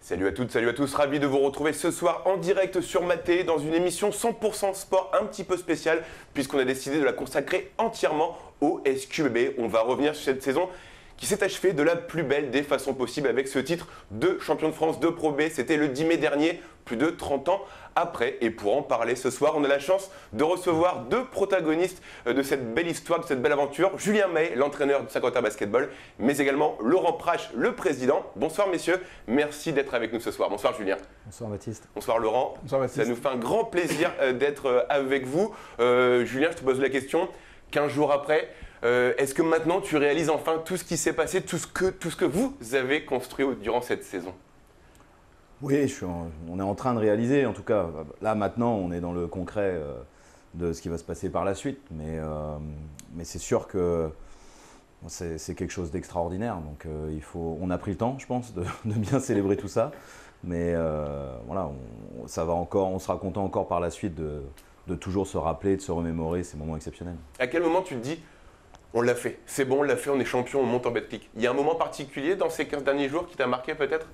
Salut à toutes, salut à tous, ravi de vous retrouver ce soir en direct sur Maté dans une émission 100% sport un petit peu spéciale puisqu'on a décidé de la consacrer entièrement au SQBB. On va revenir sur cette saison qui s'est achevée de la plus belle des façons possibles avec ce titre de champion de France de Pro B. C'était le 10 mai dernier, plus de 30 ans après. Et pour en parler ce soir, on a la chance de recevoir deux protagonistes de cette belle histoire, de cette belle aventure. Julien May, l'entraîneur du Saint-Quentin Basketball, mais également Laurent Prache, le président. Bonsoir messieurs, merci d'être avec nous ce soir. Bonsoir Julien. Bonsoir Baptiste. Bonsoir Laurent. Bonsoir Baptiste. Ça nous fait un grand plaisir d'être avec vous. Julien, je te pose la question, 15 jours après, est-ce que maintenant tu réalises enfin tout ce qui s'est passé, tout ce que vous avez construit durant cette saison ? Oui, on est en train de réaliser, en tout cas, là maintenant on est dans le concret de ce qui va se passer par la suite, mais c'est sûr que c'est quelque chose d'extraordinaire, donc on a pris le temps, je pense, de bien célébrer tout ça, mais voilà, on sera content encore par la suite de toujours se rappeler, de se remémorer ces moments exceptionnels. À quel moment tu te dis, on l'a fait, c'est bon, on l'a fait, on est champion, on monte en Betclic. Il y a un moment particulier dans ces 15 derniers jours qui t'a marqué peut-être ?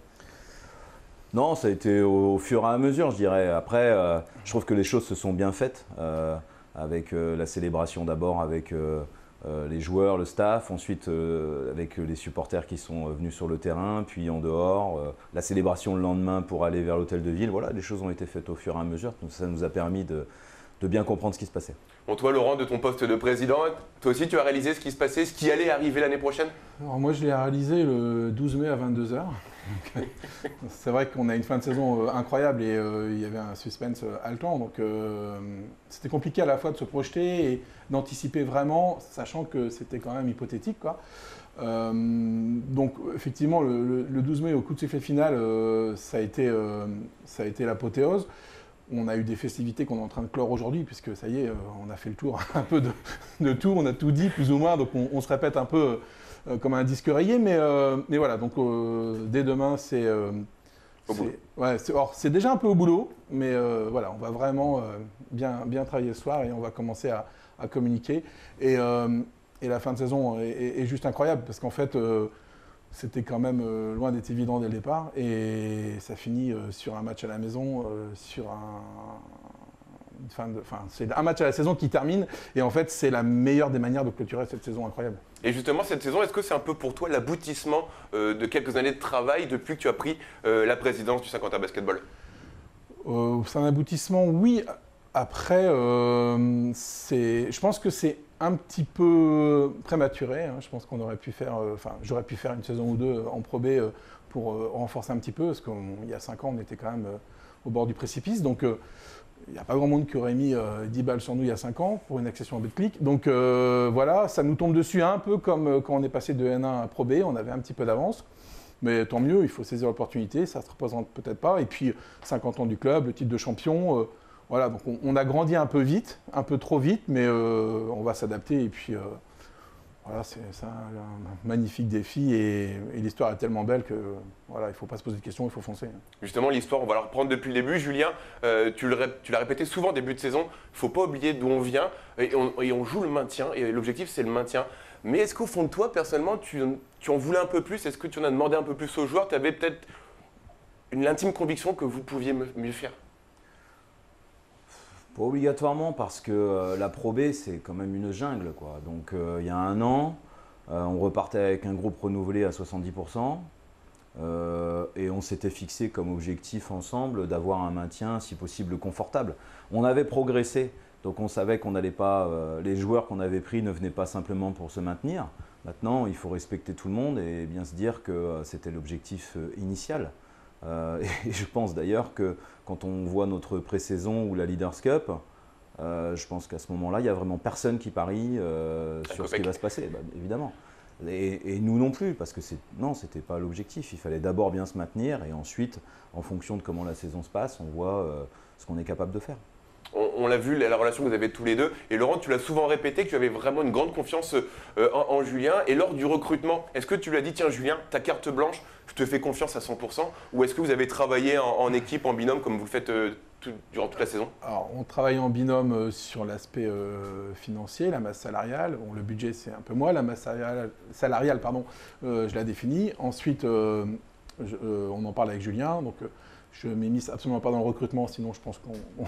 Non, ça a été au fur et à mesure, je dirais. Après, je trouve que les choses se sont bien faites, avec la célébration d'abord avec les joueurs, le staff, ensuite avec les supporters qui sont venus sur le terrain, puis en dehors, la célébration le lendemain pour aller vers l'hôtel de ville. Voilà, les choses ont été faites au fur et à mesure, donc ça nous a permis de bien comprendre ce qui se passait. Bon, toi Laurent, de ton poste de président, toi aussi tu as réalisé ce qui se passait, ce qui allait arriver l'année prochaine ? Alors moi je l'ai réalisé le 12 mai à 22 h. C'est vrai qu'on a une fin de saison incroyable et il y avait un suspense haletant, donc c'était compliqué à la fois de se projeter et d'anticiper vraiment, sachant que c'était quand même hypothétique, quoi. Donc effectivement le 12 mai au coup de sifflet final, ça a été l'apothéose. On a eu des festivités qu'on est en train de clore aujourd'hui, puisque ça y est, on a fait le tour un peu de tout, on a tout dit plus ou moins, donc on se répète un peu comme un disque rayé, mais voilà, donc dès demain c'est déjà un peu au boulot, mais voilà, on va vraiment bien travailler ce soir et on va commencer à communiquer. Et la fin de saison est juste incroyable, parce qu'en fait, c'était quand même loin d'être évident dès le départ, et ça finit sur un match à la maison, c'est un match à la saison qui termine, et en fait c'est la meilleure des manières de clôturer cette saison incroyable. Et justement cette saison, est-ce que c'est un peu pour toi l'aboutissement de quelques années de travail depuis que tu as pris la présidence du Saint-Quentin Basketball ? C'est un aboutissement, oui. Après, je pense que c'est un petit peu prématuré, hein. Je pense qu'on aurait pu faire, j'aurais pu faire une saison ou deux en Pro B pour renforcer un petit peu, parce qu'il y a 5 ans, on était quand même au bord du précipice. Donc, il n'y a pas grand monde qui aurait mis 10 balles sur nous il y a 5 ans pour une accession à Betclic. Donc voilà, ça nous tombe dessus un peu comme quand on est passé de N1 à Pro B, on avait un petit peu d'avance. Mais tant mieux, il faut saisir l'opportunité, ça ne se représente peut-être pas. Et puis 50 ans du club, le titre de champion, voilà, donc on a grandi un peu vite, un peu trop vite, mais on va s'adapter. Et puis voilà, c'est un magnifique défi et l'histoire est tellement belle que voilà, il ne faut pas se poser de questions, il faut foncer. Justement, l'histoire, on va la reprendre depuis le début. Julien, tu l'as répété souvent début de saison, il ne faut pas oublier d'où on vient et on joue le maintien et l'objectif c'est le maintien. Mais est-ce qu'au fond de toi, personnellement, tu en voulais un peu plus ? Est-ce que tu en as demandé un peu plus aux joueurs ? Tu avais peut-être l'intime conviction que vous pouviez mieux faire ? Pas obligatoirement, parce que la Pro B, c'est quand même une jungle, quoi. Donc il y a un an, on repartait avec un groupe renouvelé à 70%, et on s'était fixé comme objectif ensemble d'avoir un maintien, si possible, confortable. On avait progressé, donc on savait qu'on n'allait pas, les joueurs qu'on avait pris ne venaient pas simplement pour se maintenir. Maintenant, il faut respecter tout le monde et bien se dire que c'était l'objectif initial. Et je pense d'ailleurs que quand on voit notre pré-saison ou la Leaders Cup, je pense qu'à ce moment-là, il n'y a vraiment personne qui parie sur ce qui va se passer, évidemment. Et nous non plus, parce que non, ce n'était pas l'objectif. Il fallait d'abord bien se maintenir et ensuite, en fonction de comment la saison se passe, on voit ce qu'on est capable de faire. On l'a vu, la relation que vous avez tous les deux. Et Laurent, tu l'as souvent répété que tu avais vraiment une grande confiance en Julien. Et lors du recrutement, est-ce que tu lui as dit, tiens Julien, ta carte blanche, je te fais confiance à 100%, ou est-ce que vous avez travaillé en équipe, en binôme, comme vous le faites durant toute la saison ? Alors, on travaille en binôme sur l'aspect financier, la masse salariale. Bon, le budget, c'est un peu moi. La masse salariale, je la définis. Ensuite, on en parle avec Julien, donc je ne m'immisce absolument pas dans le recrutement, sinon je pense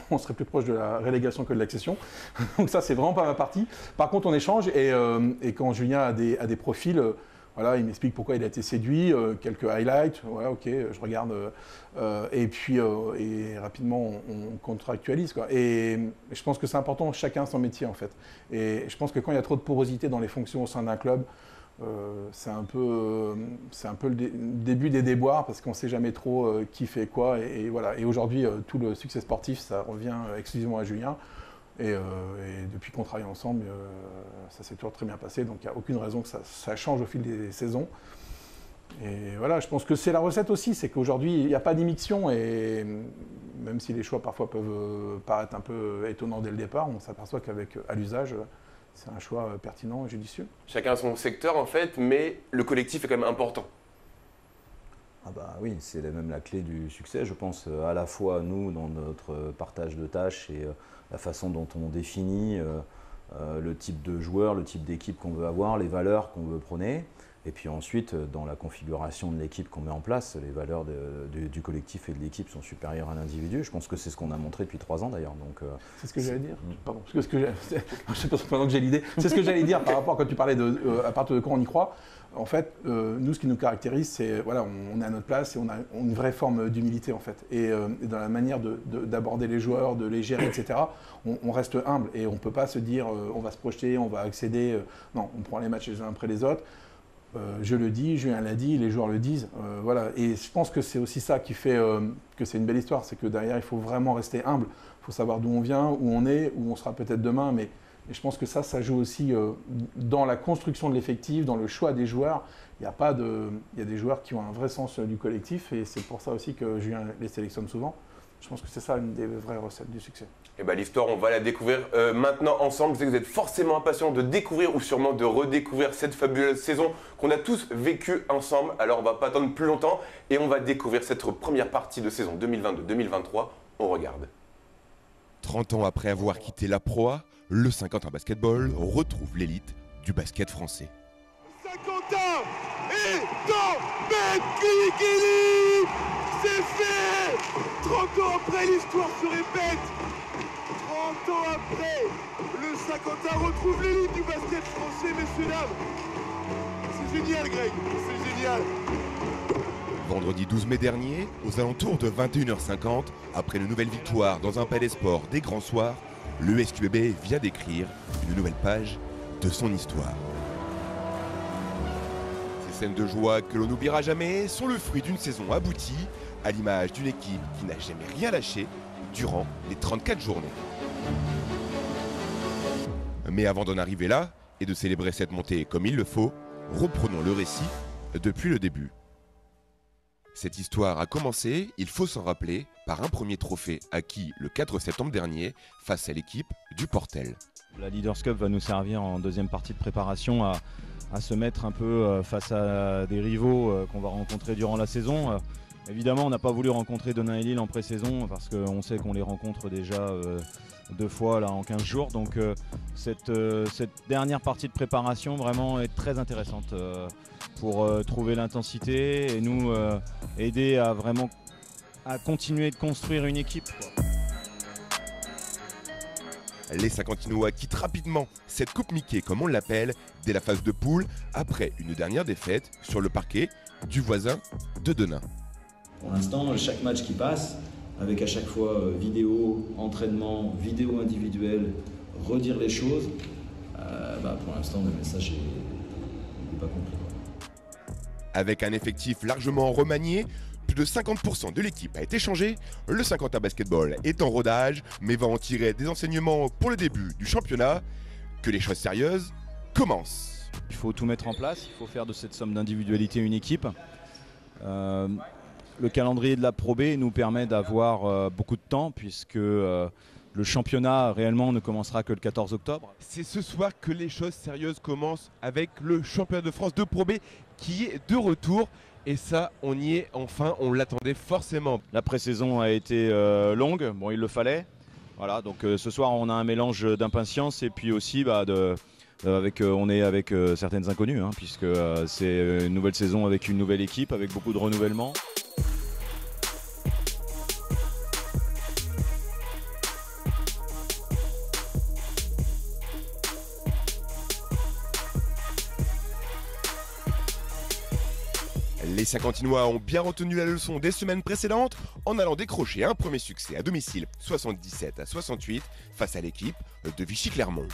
qu'on serait plus proche de la relégation que de l'accession. Donc ça, c'est vraiment pas ma partie. Par contre, on échange et quand Julien a des profils, voilà, il m'explique pourquoi il a été séduit, quelques highlights, ouais, ok, je regarde, et puis et rapidement on contractualise, quoi. Et je pense que c'est important, chacun son métier en fait. Et je pense que quand il y a trop de porosité dans les fonctions au sein d'un club, c'est un peu le début des déboires parce qu'on ne sait jamais trop qui fait quoi. Et voilà. Et aujourd'hui, tout le succès sportif, ça revient exclusivement à Julien. Et depuis qu'on travaille ensemble, ça s'est toujours très bien passé. Donc il n'y a aucune raison que ça change au fil des saisons. Et voilà, je pense que c'est la recette aussi, c'est qu'aujourd'hui, il n'y a pas d'immixtion. Et même si les choix parfois peuvent paraître un peu étonnants dès le départ, on s'aperçoit qu'avec à l'usage, c'est un choix pertinent et judicieux. Chacun a son secteur en fait, mais le collectif est quand même important. Ah bah oui, c'est même la clé du succès, je pense, à la fois nous dans notre partage de tâches et la façon dont on définit le type de joueur, le type d'équipe qu'on veut avoir, les valeurs qu'on veut prôner. Et puis ensuite, dans la configuration de l'équipe qu'on met en place, les valeurs du collectif et de l'équipe sont supérieures à l'individu. Je pense que c'est ce qu'on a montré depuis 3 ans d'ailleurs. C'est ce que j'allais dire. Pardon, je sais pas pendant que j'ai l'idée. C'est ce que j'allais dire par rapport quand tu parlais de à partir de quand on y croit. En fait, nous, ce qui nous caractérise, c'est voilà, on est à notre place et on a une vraie forme d'humilité en fait. Et dans la manière d'aborder les joueurs, de les gérer, etc. On reste humble et on ne peut pas se dire on va se projeter, on va accéder. Non, on prend les matchs les uns après les autres. Je le dis, Julien l'a dit, les joueurs le disent. Voilà. Et je pense que c'est aussi ça qui fait que c'est une belle histoire. C'est que derrière, il faut vraiment rester humble. Il faut savoir d'où on vient, où on est, où on sera peut-être demain. Mais je pense que ça joue aussi dans la construction de l'effectif, dans le choix des joueurs. Il y a des joueurs qui ont un vrai sens du collectif. Et c'est pour ça aussi que Julien les sélectionne souvent. Je pense que c'est ça une des vraies recettes du succès. Et bah, l'histoire, on va la découvrir maintenant ensemble. Je sais que vous êtes forcément impatients de découvrir ou sûrement de redécouvrir cette fabuleuse saison qu'on a tous vécue ensemble. Alors on va pas attendre plus longtemps et on va découvrir cette première partie de saison 2022-2023. On regarde. 30 ans après avoir quitté la proie, le Saint-Quentin Basketball retrouve l'élite du basket français. Saint-Quentin est dans Betclic. C'est fait. 30 ans après, l'histoire se répète. 30 ans après, le Saint-Quentin retrouve l'élite du basket français, messieurs, dames. C'est génial, Greg, c'est génial. Vendredi 12 mai dernier, aux alentours de 21h50, après une nouvelle victoire dans un palais sport des grands soirs, le SQBB vient d'écrire une nouvelle page de son histoire. Ces scènes de joie que l'on n'oubliera jamais sont le fruit d'une saison aboutie, à l'image d'une équipe qui n'a jamais rien lâché durant les 34 journées. Mais avant d'en arriver là, et de célébrer cette montée comme il le faut, reprenons le récit depuis le début. Cette histoire a commencé, il faut s'en rappeler, par un premier trophée acquis le 4 septembre dernier face à l'équipe du Portel. La Leaders Cup va nous servir en deuxième partie de préparation à se mettre un peu face à des rivaux qu'on va rencontrer durant la saison. Évidemment, on n'a pas voulu rencontrer Denain et Lille en pré-saison parce qu'on sait qu'on les rencontre déjà 2 fois là, en 15 jours. Donc cette dernière partie de préparation vraiment est très intéressante pour trouver l'intensité et nous aider à vraiment à continuer de construire une équipe, quoi. Les Saint-Quentinois quittent rapidement cette Coupe Mickey comme on l'appelle dès la phase de poule après une dernière défaite sur le parquet du voisin de Denain. Pour l'instant, chaque match qui passe, avec à chaque fois vidéo, entraînement, vidéo individuelle, redire les choses, pour l'instant le message n'est pas compris. Avec un effectif largement remanié, plus de 50% de l'équipe a été changée, le Saint-Quentin Basketball est en rodage, mais va en tirer des enseignements pour le début du championnat. Que les choses sérieuses commencent. Il faut tout mettre en place, il faut faire de cette somme d'individualité une équipe. Le calendrier de la Pro B nous permet d'avoir beaucoup de temps puisque le championnat réellement ne commencera que le 14 octobre. C'est ce soir que les choses sérieuses commencent avec le championnat de France de Pro B qui est de retour. Et ça, on y est enfin, on l'attendait forcément. La pré-saison a été longue, bon il le fallait. Voilà, donc ce soir on a un mélange d'impatience et puis aussi de on est avec certaines inconnues, hein, puisque c'est une nouvelle saison avec une nouvelle équipe, avec beaucoup de renouvellement. Les Saguntinois ont bien retenu la leçon des semaines précédentes en allant décrocher un premier succès à domicile 77-68 face à l'équipe de Vichy-Clermont.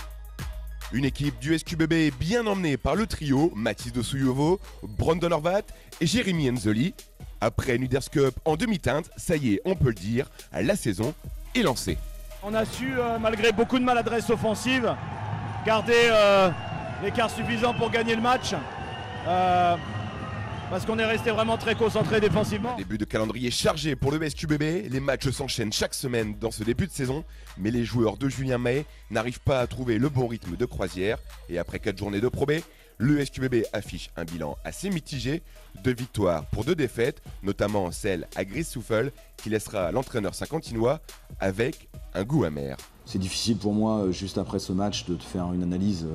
Une équipe du SQBB bien emmenée par le trio Mathis Dosouyovo, Brandon Horvat et Jérémy Enzoli. Après une Leaders Cup en demi-teinte, ça y est, on peut le dire, la saison est lancée. On a su, malgré beaucoup de maladresse offensive, garder l'écart suffisant pour gagner le match. Parce qu'on est resté vraiment très concentré défensivement. Début de calendrier chargé pour le SQBB, les matchs s'enchaînent chaque semaine dans ce début de saison, mais les joueurs de Julien Mahé n'arrivent pas à trouver le bon rythme de croisière. Et après 4 journées de Pro B, le SQBB affiche un bilan assez mitigé, 2 victoires pour 2 défaites, notamment celle à Gris-Souffel, qui laissera l'entraîneur saguntinois avec un goût amer. C'est difficile pour moi, juste après ce match, de te faire une analyse.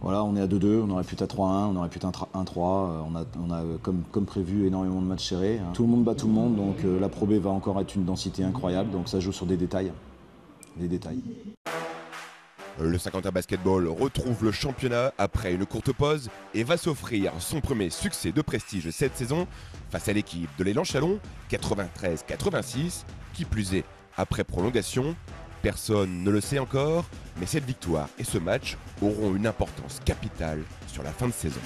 Voilà, on est à 2-2, on aurait pu être à 3-1, on aurait pu être à 1-3, on a comme prévu énormément de matchs serrés. Tout le monde bat tout le monde, donc la Pro B va encore être une densité incroyable, donc ça joue sur des détails. Le Saint-Quentin Basketball retrouve le championnat après une courte pause et va s'offrir son premier succès de prestige cette saison face à l'équipe de l'Élan Chalon, 93-86, qui plus est après prolongation. Personne ne le sait encore, mais cette victoire et ce match auront une importance capitale sur la fin de saison.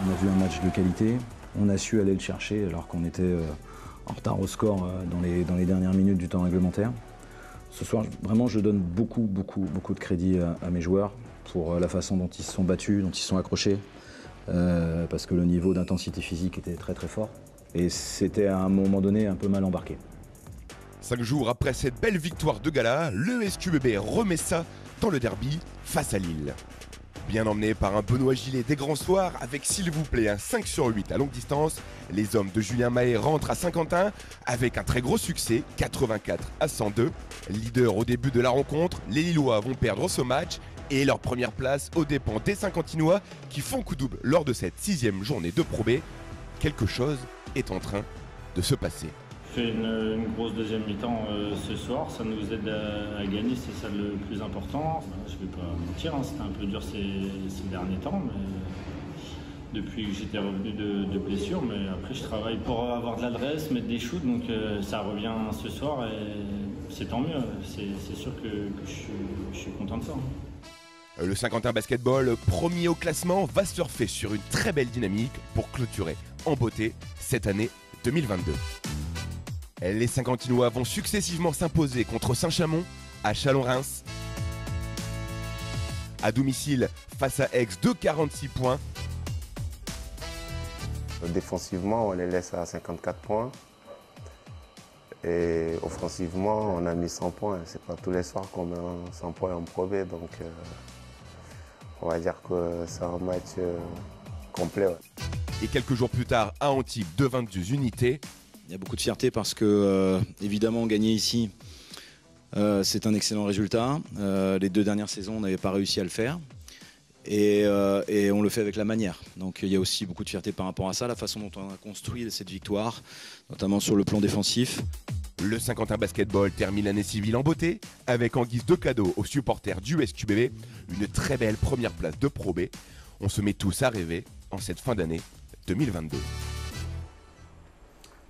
On a vu un match de qualité, on a su aller le chercher alors qu'on était en retard au score dans les dernières minutes du temps réglementaire. Ce soir, vraiment, je donne beaucoup de crédit à mes joueurs pour la façon dont ils se sont battus, dont ils se sont accrochés, parce que le niveau d'intensité physique était très fort et c'était à un moment donné un peu mal embarqué. 5 jours après cette belle victoire de gala, le SQBB remet ça dans le derby face à Lille. Bien emmené par un Benoît Gillet des grands soirs avec s'il vous plaît un 5/8 à longue distance, les hommes de Julien Mahé rentrent à Saint-Quentin avec un très gros succès, 84-102. Leader au début de la rencontre, les Lillois vont perdre ce match et leur première place aux dépens des Saguntinois qui font coup double lors de cette 6e journée de Pro B. Quelque chose est en train de se passer. On fait une grosse deuxième mi-temps ce soir, ça nous aide à gagner, c'est ça le plus important. Je ne vais pas mentir, hein, c'était un peu dur ces derniers temps, mais depuis que j'étais revenu de blessure, mais après je travaille pour avoir de l'adresse, mettre des shoots, donc ça revient ce soir et c'est tant mieux, c'est sûr que je suis content de ça. Le Saint-Quentin Basketball, premier au classement, va surfer sur une très belle dynamique pour clôturer en beauté cette année 2022. Les Saguntinois vont successivement s'imposer contre Saint-Chamond, à Chalon-Reims, à domicile face à Aix de 46 points. Défensivement, on les laisse à 54 points. Et offensivement, on a mis 100 points. C'est pas tous les soirs qu'on met 100 points en Pro B, donc on va dire que c'est un match complet. Ouais. Et quelques jours plus tard, à Antibes, de 22 unités. Il y a beaucoup de fierté parce que, évidemment, gagner ici, c'est un excellent résultat. Les 2 dernières saisons, on n'avait pas réussi à le faire. Et on le fait avec la manière. Donc il y a aussi beaucoup de fierté par rapport à ça, la façon dont on a construit cette victoire, notamment sur le plan défensif. Le Saint-Quentin Basketball termine l'année civile en beauté, avec en guise de cadeau aux supporters du SQBB, une très belle première place de Pro B. On se met tous à rêver en cette fin d'année 2022.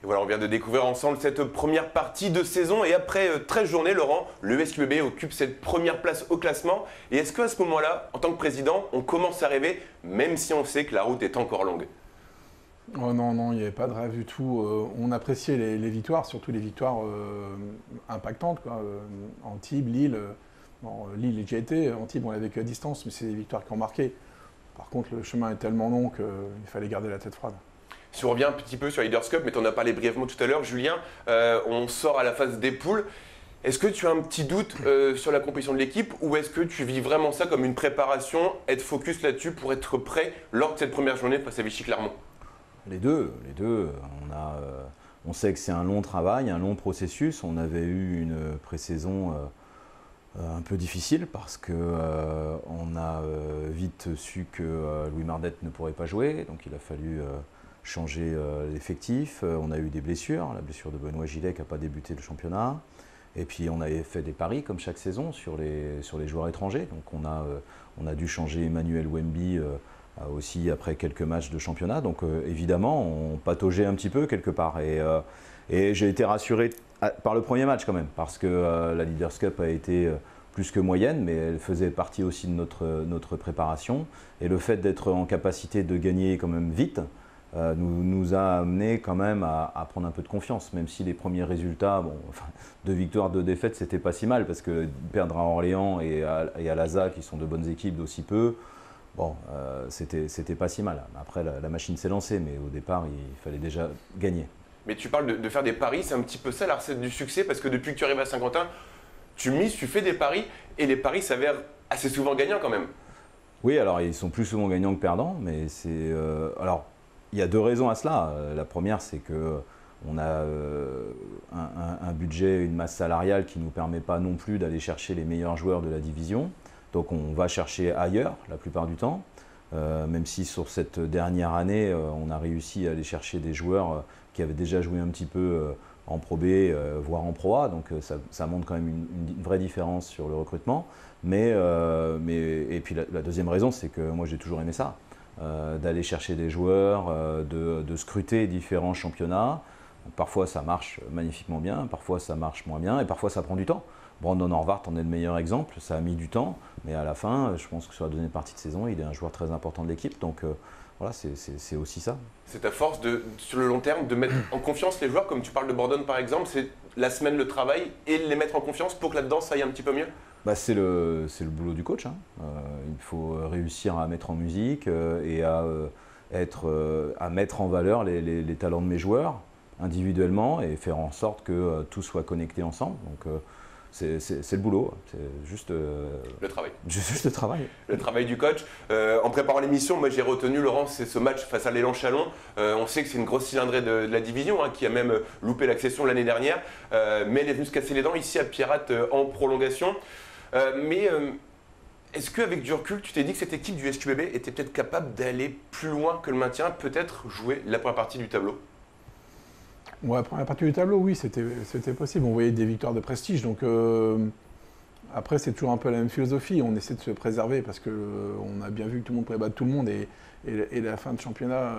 Et voilà, on vient de découvrir ensemble cette première partie de saison et après 13 journées, Laurent, le SQBB occupe cette première place au classement. Et est-ce qu'à ce moment-là, en tant que président, on commence à rêver, même si on sait que la route est encore longue? Oh non, il n'y avait pas de rêve du tout. On appréciait les victoires, surtout les victoires impactantes, quoi. Antibes, Lille, Lille j'y étais, Antibes on l'a vécu à distance, mais c'est des victoires qui ont marqué. Par contre, le chemin est tellement long qu'il fallait garder la tête froide. Si on revient un petit peu sur Leaders Cup, mais tu en as parlé brièvement tout à l'heure, Julien, on sort à la phase des poules. Est-ce que tu as un petit doute sur la composition de l'équipe ou est-ce que tu vis vraiment ça comme une préparation, être focus là-dessus pour être prêt lors de cette première journée face à Vichy Clermont? Les deux. On sait que c'est un long travail, un long processus. On avait eu une pré-saison un peu difficile parce qu'on a vite su que Louis Mardette ne pourrait pas jouer, donc il a fallu changer l'effectif. On a eu des blessures, la blessure de Benoît Gillet qui n'a pas débuté le championnat. Et puis on avait fait des paris comme chaque saison sur les joueurs étrangers. Donc on a dû changer Emmanuel Wemby aussi après quelques matchs de championnat. Donc évidemment on pataugeait un petit peu quelque part. Et j'ai été rassuré par le premier match quand même, parce que la Leaders Cup a été plus que moyenne, mais elle faisait partie aussi de notre préparation. Et le fait d'être en capacité de gagner quand même vite, nous a amené quand même à prendre un peu de confiance, même si les premiers résultats, 2 victoires, 2 défaites, c'était pas si mal, parce que perdre à Orléans et à Laza, qui sont de bonnes équipes d'aussi peu, c'était pas si mal. Après, la machine s'est lancée, mais au départ, il fallait déjà gagner. Mais tu parles de faire des paris, c'est un petit peu ça la recette du succès, parce que depuis que tu arrives à Saint-Quentin, tu mises, tu fais des paris, et les paris s'avèrent assez souvent gagnants quand même. Oui, alors ils sont plus souvent gagnants que perdants, mais c'est... alors, il y a 2 raisons à cela. La première, c'est qu'on a un budget, une masse salariale qui ne nous permet pas non plus d'aller chercher les meilleurs joueurs de la division. Donc on va chercher ailleurs la plupart du temps. Même si sur cette dernière année, on a réussi à aller chercher des joueurs qui avaient déjà joué un petit peu en Pro B, voire en Pro A. Donc ça montre quand même une vraie différence sur le recrutement. Et puis la deuxième raison, c'est que moi j'ai toujours aimé ça. D'aller chercher des joueurs, de scruter différents championnats. Parfois ça marche magnifiquement bien, parfois ça marche moins bien et parfois ça prend du temps. Brandon Horvath en est le meilleur exemple, ça a mis du temps, mais à la fin, je pense que sur la deuxième partie de saison, il est un joueur très important de l'équipe, donc voilà, c'est aussi ça. C'est ta force, sur le long terme, de mettre en confiance les joueurs, comme tu parles de Brandon par exemple, c'est la semaine, le travail, et les mettre en confiance pour que là-dedans ça aille un petit peu mieux? C'est le boulot du coach, hein. Il faut réussir à mettre en musique et à mettre en valeur les talents de mes joueurs individuellement et faire en sorte que tout soit connecté ensemble. Donc c'est le boulot, c'est juste le travail. Juste le travail. Le travail du coach. En préparant l'émission, moi j'ai retenu, Laurent, c'est ce match face à l'Élan Chalon. On sait que c'est une grosse cylindrée de la division, hein, qui a même loupé l'accession l'année dernière, mais elle est venue se casser les dents ici à Pierrat en prolongation. Est-ce qu'avec du recul, tu t'es dit que cette équipe du SQBB était peut-être capable d'aller plus loin que le maintien, peut-être jouer la première partie du tableau? Ouais, la première partie du tableau, oui, c'était possible. On voyait des victoires de prestige. Donc après, c'est toujours un peu la même philosophie. On essaie de se préserver parce qu'on a bien vu que tout le monde pouvait battre tout le monde et la fin de championnat,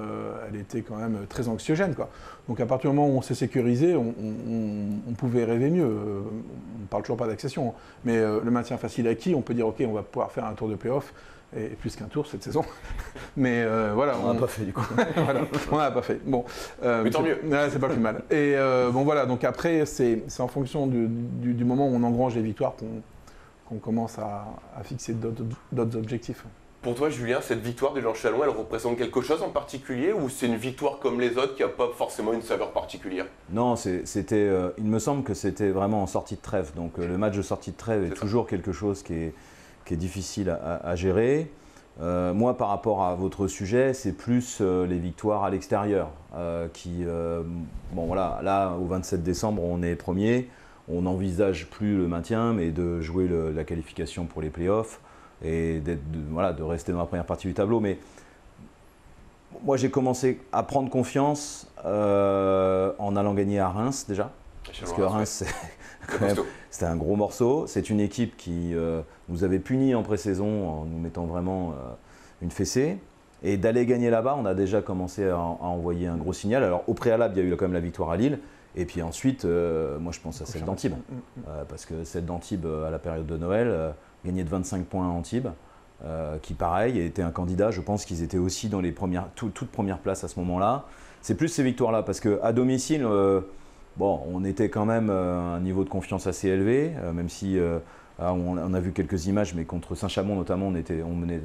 elle était quand même très anxiogène, quoi. Donc à partir du moment où on s'est sécurisé, on pouvait rêver mieux. On ne parle toujours pas d'accession, mais le maintien facile acquis, on peut dire ok, on va pouvoir faire un tour de play-off. Et plus qu'un tour cette saison. Mais voilà. On n'a pas fait du coup. Voilà, on n'a pas fait. Bon, mais tant mieux. C'est pas plus mal. Et bon voilà, donc après, c'est en fonction du moment où on engrange les victoires qu'on commence à fixer d'autres objectifs. Pour toi, Julien, cette victoire de Jean Chalon, elle représente quelque chose en particulier ou c'est une victoire comme les autres qui n'a pas forcément une saveur particulière? Non, il me semble que c'était vraiment en sortie de trêve. Donc le match de sortie de trêve est toujours quelque chose qui est difficile à gérer. Moi, par rapport à votre sujet, c'est plus les victoires à l'extérieur bon voilà, là au 27 décembre, on est premier, on n'envisage plus le maintien, mais de jouer la qualification pour les playoffs et de rester dans la première partie du tableau. Mais moi, j'ai commencé à prendre confiance en allant gagner à Reims déjà, parce que Reims, c'était un gros morceau. C'est une équipe qui nous avait punis en pré-saison en nous mettant vraiment une fessée. Et d'aller gagner là-bas, on a déjà commencé à envoyer un gros signal. Alors au préalable, il y a eu quand même la victoire à Lille. Et puis ensuite, moi je pense à celle d'Antibes. Parce que celle d'Antibes, à la période de Noël, gagnait de 25 points à Antibes, qui pareil, était un candidat. Je pense qu'ils étaient aussi dans les toutes premières places à ce moment-là. C'est plus ces victoires-là, parce qu'à domicile, on était quand même à un niveau de confiance assez élevé, même si Alors, on a vu quelques images, mais contre Saint-Chamond notamment, on était mené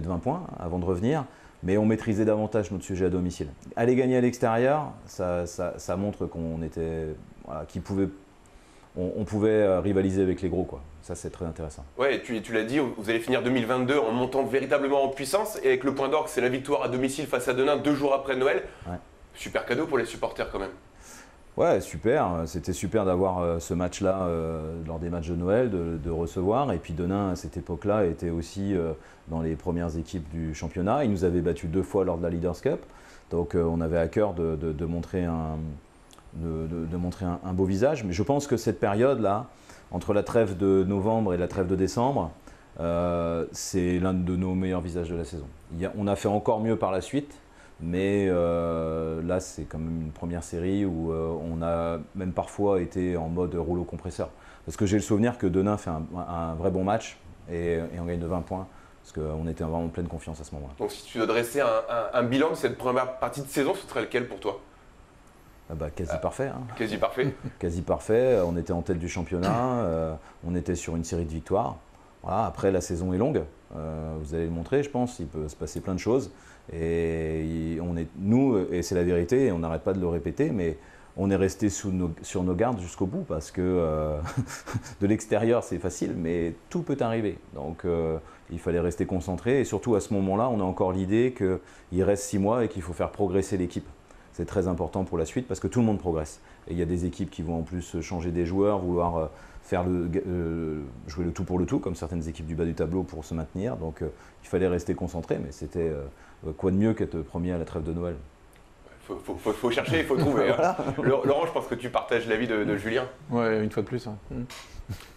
de 20 points avant de revenir. Mais on maîtrisait davantage notre sujet à domicile. Aller gagner à l'extérieur, ça montre qu'on était, voilà, on pouvait rivaliser avec les gros, quoi. Ça, c'est très intéressant. Ouais, tu l'as dit, vous allez finir 2022 en montant véritablement en puissance. Et avec le point d'orgue, c'est la victoire à domicile face à Denain 2 jours après Noël. Ouais. Super cadeau pour les supporters quand même. Ouais, super. C'était super d'avoir ce match-là lors des matchs de Noël, de recevoir. Et puis Denain, à cette époque-là, était aussi dans les premières équipes du championnat. Il nous avait battus 2 fois lors de la Leaders Cup. Donc on avait à cœur de montrer un beau visage. Mais je pense que cette période-là, entre la trêve de novembre et la trêve de décembre, c'est l'un de nos meilleurs visages de la saison. On a fait encore mieux par la suite. Mais là, c'est quand même une première série où on a même parfois été en mode rouleau compresseur. Parce que j'ai le souvenir que Denain fait un vrai bon match et on gagne de 20 points. Parce qu'on était vraiment en pleine confiance à ce moment-là. Donc si tu dois dresser un bilan de cette première partie de saison, ce serait lequel pour toi ? Quasi parfait. Hein. Quasi parfait. Quasi parfait. On était en tête du championnat. On était sur une série de victoires. Voilà, après, la saison est longue. Vous allez le montrer, je pense. Il peut se passer plein de choses. Et nous, et c'est la vérité, et on n'arrête pas de le répéter, mais on est resté sur nos gardes jusqu'au bout parce que de l'extérieur, c'est facile, mais tout peut arriver. Donc, il fallait rester concentré. Et surtout, à ce moment-là, on a encore l'idée qu'il reste 6 mois et qu'il faut faire progresser l'équipe. C'est très important pour la suite parce que tout le monde progresse. Et il y a des équipes qui vont en plus changer des joueurs, vouloir faire jouer le tout pour le tout, comme certaines équipes du bas du tableau pour se maintenir. Donc il fallait rester concentré, mais c'était quoi de mieux qu'être premier à la trêve de Noël. Faut chercher, il faut trouver. Hein. Laurent, je pense que tu partages l'avis de Julien. Ouais, une fois de plus. Hein.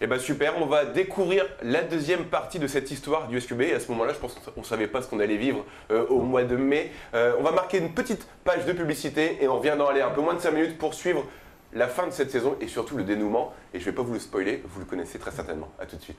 Et bien super, on va découvrir la deuxième partie de cette histoire du SQB. Et à ce moment-là, je pense qu'on ne savait pas ce qu'on allait vivre au mois de mai. On va marquer une petite page de publicité et on revient dans un peu moins de 5 minutes pour suivre la fin de cette saison et surtout le dénouement. Et je ne vais pas vous le spoiler, vous le connaissez très certainement. A tout de suite.